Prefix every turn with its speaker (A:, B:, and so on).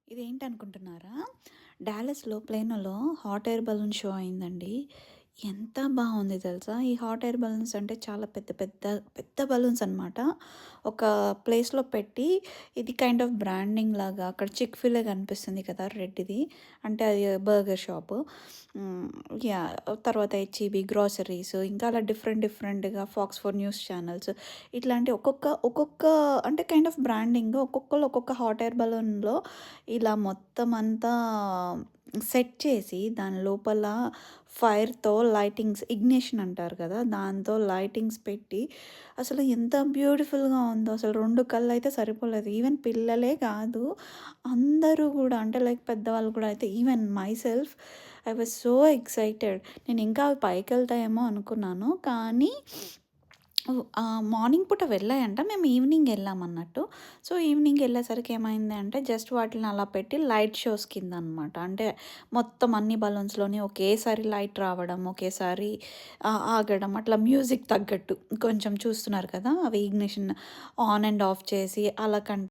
A: ఇదేంటనుకుంటున్నారా? డాలస్‌లో ప్లేనోలో hot air balloon show అయిందండి. ఎంత బావుంది తెలుసా! ఈ హాట్ ఎయిర్ బలూన్స్ అంటే చాలా పెద్ద పెద్ద పెద్ద బలూన్స్ అనమాట. ఒక ప్లేస్‌లో పెట్టి ఇది కైండ్ ఆఫ్ బ్రాండింగ్ లాగా అక్కడ చిక్ ఫిల్ కనిపిస్తుంది కదా! రెడ్‌ది అంటే అది బర్గర్ షాపు. హ్మ్. యాహ్! తర్వాత హెచ్‌ఈబీ గ్రోసరీస్ ఇంకా అలా డిఫరెంట్ డిఫరెంట్‌గా ఫాక్స్ 4 న్యూస్ ఛానెల్స్ ఇట్లాంటి ఒక్కొక్క అంటే కైండ్ ఆఫ్ బ్రాండింగ్ ఒక్కొక్కళ్ళు ఒక్కొక్క హాట్ ఎయిర్ బలూన్‌లో ఇలా మొత్తం అంతా సెట్ చేసి దాని లోపల ఫైర్‌తో లైటింగ్స్ ఇగ్నిషన్ అంటారు కదా! దాంతో లైటింగ్స్ పెట్టి అసలు ఎంత బ్యూటిఫుల్‌గా ఉందో అసలు 2 కళ్ళైతే సరిపోలేదు. ఈవెన్ పిల్లలే కాదు అందరూ గూడా అంటే లైక్ పెద్దవాళ్ళు కూడా అయితే even my self I was so excited. నేను ఇంకా అవి పైకెళ్తాయేమో అనుకున్నాను. కానీ మార్నింగ్ పూట వెళ్ళాయంట. మేము ఈవినింగ్ ఎళ్ళామన్నట్టు. సో, ఈవినింగ్ ఎళ్ళేసరికి ఏమైంది అంటే, జస్ట్ వాటిలిని అలా పెట్టి లైట్ షోస్ కిందనమాట. అంటే మొత్తం అన్ని బలూన్స్‌లోని ఒకేసారి లైట్ రావడం, ఒకేసారి ఆగడం అట్లా మ్యూజిక్ తగ్గట్టు కొంచెం చూస్తున్నారు కదా! అవి ఇగ్నిషన్ ఆన్ అండ్ ఆఫ్ చేసి అలా